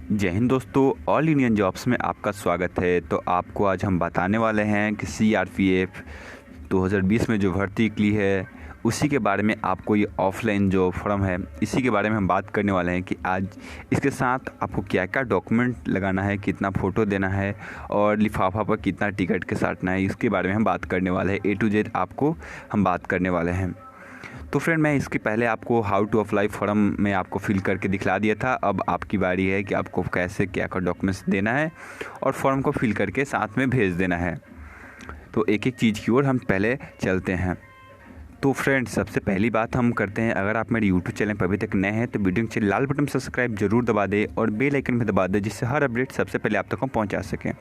जय हिंद दोस्तों, all Indian jobs में आपका स्वागत है। तो आपको आज हम बताने वाले हैं कि सीआरपीएफ 2020 में जो भर्ती निकली है उसी के बारे में। आपको ये ऑफलाइन जो फॉर्म है इसी के बारे में हम बात करने वाले हैं कि आज इसके साथ आपको क्या क्या डॉक्यूमेंट लगाना है, कितना फ़ोटो देना है और लिफाफा पर कितना टिकट के साटना है, इसके बारे में हम बात करने वाले हैं। A to Z आपको हम बात करने वाले हैं। तो फ्रेंड, मैं इसके पहले आपको हाउ टू अप्लाई फॉर्म में आपको फिल करके दिखला दिया था। अब आपकी बारी है कि आपको कैसे क्या क्या डॉक्यूमेंट्स देना है और फॉर्म को फिल करके साथ में भेज देना है। तो एक एक चीज़ की ओर हम पहले चलते हैं। तो फ्रेंड, सबसे पहली बात हम करते हैं, अगर आप मेरे यूट्यूब चैनल पर अभी तक नए हैं तो वीडियो के लाल बटन सब्सक्राइब जरूर दबा दें और बेल आइकन भी दबा दें, जिससे हर अपडेट सबसे पहले आप तक हम पहुँचा सकें।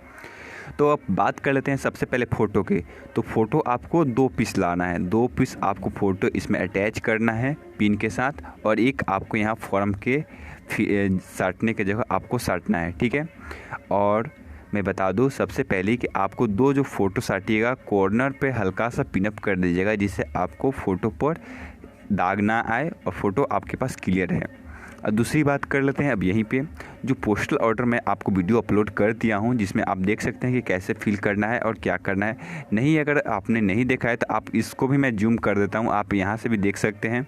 तो अब बात कर लेते हैं सबसे पहले फ़ोटो की। तो फ़ोटो आपको 2 पीस लाना है। 2 पीस आपको फ़ोटो इसमें अटैच करना है पिन के साथ, और एक आपको यहाँ फॉर्म के साटने की जगह आपको साटना है, ठीक है। और मैं बता दूँ सबसे पहले कि आपको 2 जो फ़ोटो साटिएगा कॉर्नर पे हल्का सा पिनअप कर दीजिएगा, जिससे आपको फ़ोटो पर दाग ना आए और फ़ोटो आपके पास क्लियर है। और दूसरी बात कर लेते हैं अब यहीं पे, जो पोस्टल ऑर्डर मैं आपको वीडियो अपलोड कर दिया हूँ, जिसमें आप देख सकते हैं कि कैसे फिल करना है और क्या करना है। नहीं, अगर आपने नहीं देखा है तो आप इसको भी मैं जूम कर देता हूँ, आप यहाँ से भी देख सकते हैं।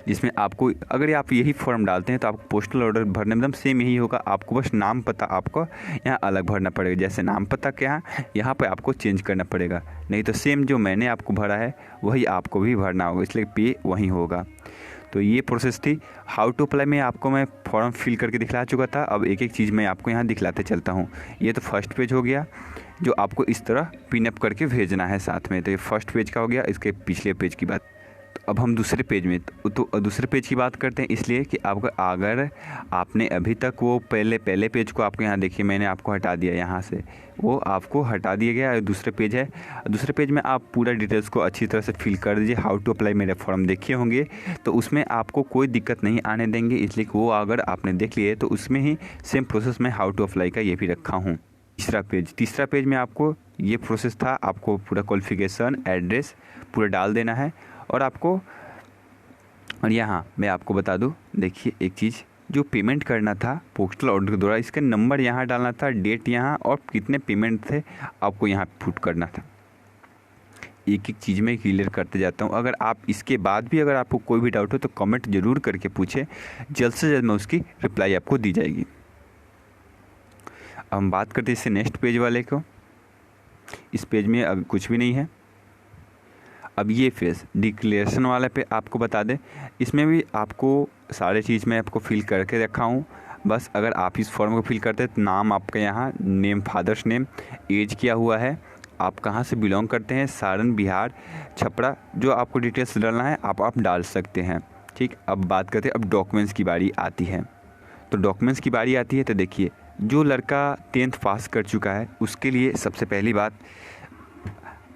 जिसमें आपको, अगर आप यही फॉर्म डालते हैं तो आपको पोस्टल ऑर्डर भरने में एकदम सेम यही होगा। आपको बस नाम पता आपको यहाँ अलग भरना पड़ेगा। जैसे नाम पता क्या है यहाँ पे आपको चेंज करना पड़ेगा, नहीं तो सेम जो मैंने आपको भरा है वही आपको भी भरना होगा, इसलिए पे वहीं होगा। तो ये प्रोसेस थी। हाउ टू अप्लाई में आपको मैं फॉर्म फिल करके दिखला चुका था। अब एक एक चीज़ मैं आपको यहाँ दिखलाते चलता हूँ। ये तो फर्स्ट पेज हो गया जो आपको इस तरह पिनअप करके भेजना है साथ में। तो ये फर्स्ट पेज का हो गया। इसके पिछले पेज की बात। तो अब हम दूसरे पेज में तो दूसरे पेज की बात करते हैं, इसलिए कि आपको, अगर आपने अभी तक वो पहले पेज को आपको यहाँ देखिए मैंने आपको हटा दिया, यहाँ से वो आपको हटा दिया गया। दूसरे पेज है, दूसरे पेज में आप पूरा डिटेल्स को अच्छी तरह से फिल कर दीजिए। हाउ टू अप्लाई मेरे फॉर्म देखे होंगे तो उसमें आपको कोई दिक्कत नहीं आने देंगे, इसलिए कि वो अगर आपने देख लिए तो उसमें ही सेम प्रोसेस में हाउ टू अप्लाई का ये भी रखा हूँ। तीसरा पेज में आपको ये प्रोसेस था। आपको पूरा क्वालिफिकेशन, एड्रेस पूरा डाल देना है और आपको, और यहाँ मैं आपको बता दूँ, देखिए एक चीज़, जो पेमेंट करना था पोस्टल ऑर्डर के द्वारा, इसका नंबर यहाँ डालना था, डेट यहाँ, और कितने पेमेंट थे आपको यहाँ पुट करना था। एक एक चीज़ में क्लियर करते जाता हूँ। अगर आप इसके बाद भी अगर आपको कोई भी डाउट हो तो कमेंट ज़रूर करके पूछें, जल्द से जल्द मैं उसकी रिप्लाई आपको दी जाएगी। अब हम बात करते हैं इससे नेक्स्ट पेज वाले को। इस पेज में अब कुछ भी नहीं है। अब ये फेज डिक्लेरेशन वाले पे आपको बता दें, इसमें भी आपको सारे चीज़ मैं आपको फिल करके रखा हूँ। बस अगर आप इस फॉर्म को फिल करते हैं तो नाम आपका यहाँ, नेम फादर्स नेम, एज क्या हुआ है, आप कहाँ से बिलोंग करते हैं, सारण, बिहार, छपरा, जो आपको डिटेल्स डालना है आप डाल सकते हैं, ठीक। अब बात करते हैं, अब डॉक्यूमेंट्स की बारी आती है। तो डॉक्यूमेंट्स की बारी आती है तो देखिए, जो लड़का 10th पास कर चुका है उसके लिए सबसे पहली बात,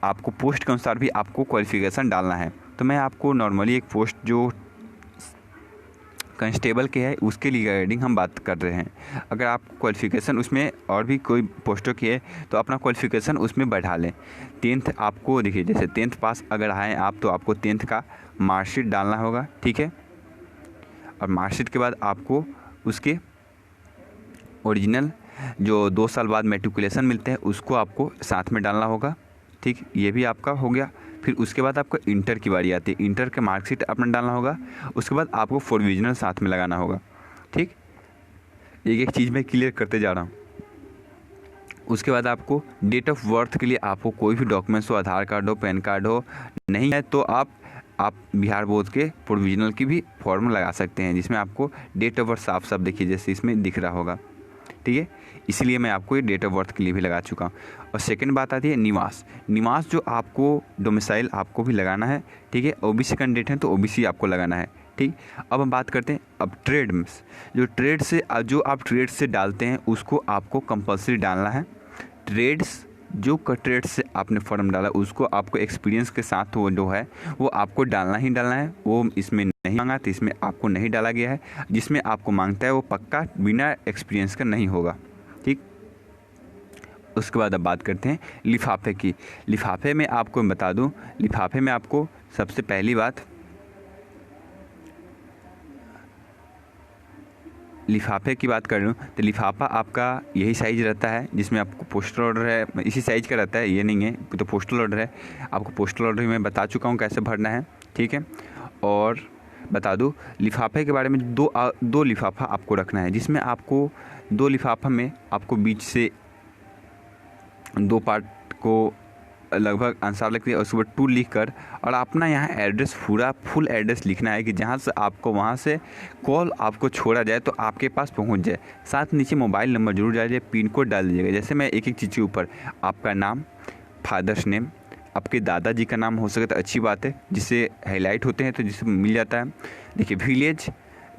आपको पोस्ट के अनुसार भी आपको क्वालिफ़िकेशन डालना है। तो मैं आपको नॉर्मली एक पोस्ट जो कांस्टेबल के है उसके रिगार्डिंग हम बात कर रहे हैं। अगर आप क्वालिफ़िकेशन उसमें और भी कोई पोस्टों की है तो अपना क्वालिफ़िकेशन उसमें बढ़ा लें। 10th आपको देखिए, जैसे 10th पास अगर आए आप तो आपको 10th का मार्कशीट डालना होगा, ठीक है। और मार्कशीट के बाद आपको उसके ओरिजिनल जो 2 साल बाद मैट्रिकुलेशन मिलते हैं उसको आपको साथ में डालना होगा, ठीक। ये भी आपका हो गया। फिर उसके बाद आपको इंटर की बारी आती है। इंटर का मार्कशीट अपना डालना होगा। उसके बाद आपको प्रोविजनल साथ में लगाना होगा, ठीक। एक एक चीज़ मैं क्लियर करते जा रहा हूँ। उसके बाद आपको डेट ऑफ बर्थ के लिए आपको कोई भी डॉक्यूमेंट्स हो, आधार कार्ड हो, पैन कार्ड हो, नहीं है तो आप बिहार बोर्ड के प्रोविजनल की भी फॉर्म लगा सकते हैं, जिसमें आपको डेट ऑफ बर्थ साफ साफ देखिए जैसे इसमें दिख रहा होगा, ठीक है। इसलिए मैं आपको ये डेट ऑफ बर्थ के लिए भी लगा चुका हूँ। और सेकंड बात आती है निवास जो आपको डोमिसाइल आपको भी लगाना है, ठीक है। ओबीसी कैंडिडेट हैं तो ओबीसी आपको लगाना है, ठीक। अब हम बात करते हैं अब ट्रेड में, जो ट्रेड से डालते हैं उसको आपको कंपलसरी डालना है। ट्रेड से आपने फॉर्म डाला उसको आपको एक्सपीरियंस के साथ वो जो है वो आपको डालना ही डालना है। वो इसमें नहीं मांगा तो इसमें आपको नहीं डाला गया है। जिसमें आपको मांगता है वो पक्का बिना एक्सपीरियंस का नहीं होगा, ठीक। उसके बाद अब बात करते हैं लिफाफे की। लिफाफे में आपको मैं बता दूं, लिफाफे में आपको सबसे पहली बात, लिफाफे की बात कर रहा हूँ तो लिफाफा आपका यही साइज़ रहता है जिसमें आपको पोस्टल ऑर्डर है, इसी साइज़ का रहता है, ये नहीं है तो पोस्टल ऑर्डर है। आपको पोस्टल ऑर्डर मैं बता चुका हूँ कैसे भरना है, ठीक है। और बता दूँ लिफाफे के बारे में, दो लिफाफा आपको रखना है, जिसमें आपको 2 लिफाफा में आपको बीच से 2 पार्ट को लगभग आंसर लगती है और उसके बाद 2 लिख कर और अपना यहाँ एड्रेस पूरा फुल एड्रेस लिखना है कि जहाँ से आपको वहाँ से कॉल आपको छोड़ा जाए तो आपके पास पहुँच जाए। साथ नीचे मोबाइल नंबर जरूर डालिए, पिन कोड डाल दीजिएगा। जैसे मैं एक चीज़ के ऊपर आपका नाम, फादर्स नेम, आपके दादाजी का नाम हो सके तो अच्छी बात है, जिससे हाईलाइट होते हैं तो जिससे मिल जाता है। देखिए विलेज,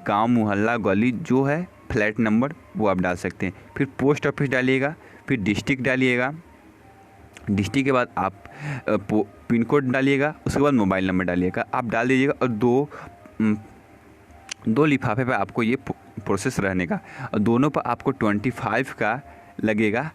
गाँव, मोहल्ला, गली जो है, फ्लैट नंबर वो आप डाल सकते हैं। फिर पोस्ट ऑफिस डालिएगा, फिर डिस्ट्रिक्ट डालिएगा, डिस्ट्रिक्ट के बाद आप पिन कोड डालिएगा, उसके बाद मोबाइल नंबर डालिएगा, आप डाल दीजिएगा। और दो लिफाफे पे आपको ये प्रोसेस रहने का, और दोनों पर आपको 25 का लगेगा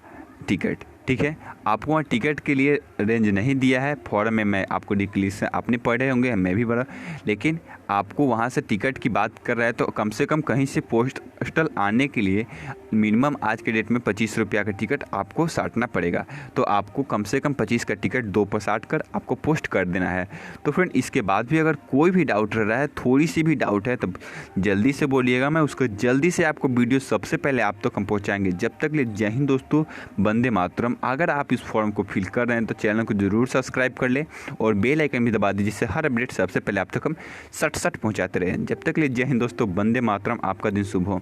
टिकट, ठीक है। आपको वहाँ टिकट के लिए रेंज नहीं दिया है, फॉर्म में मैं आपको डिक्लेरेशन आपने पढ़े होंगे, मैं भी पढ़ा, लेकिन आपको वहाँ से टिकट की बात कर रहा है तो कम से कम कहीं से पोस्टल आने के लिए मिनिमम आज के डेट में 25 रुपया का टिकट आपको साटना पड़ेगा। तो आपको कम से कम 25 का टिकट 2 पर साट कर आपको पोस्ट कर देना है। तो फ्रेंड इसके बाद भी अगर कोई भी डाउट रह रहा है, थोड़ी सी भी डाउट है, तो जल्दी से बोलिएगा, मैं उसको जल्दी से आपको वीडियो सबसे पहले आप तक हम पहुँचाएँगे। जब तक ले जय हिंद दोस्तों, वंदे मातरम। अगर आप इस फॉर्म को फिल कर रहे हैं तो चैनल को ज़रूर सब्सक्राइब कर लें और बेल आइकन भी दबा दीजिए, जिससे हर अपडेट सबसे पहले आप तक हम सट पहुंचाते रहें। जब तक ले जय हिंद दोस्तों, वंदे मातरम। आपका दिन शुभ हो।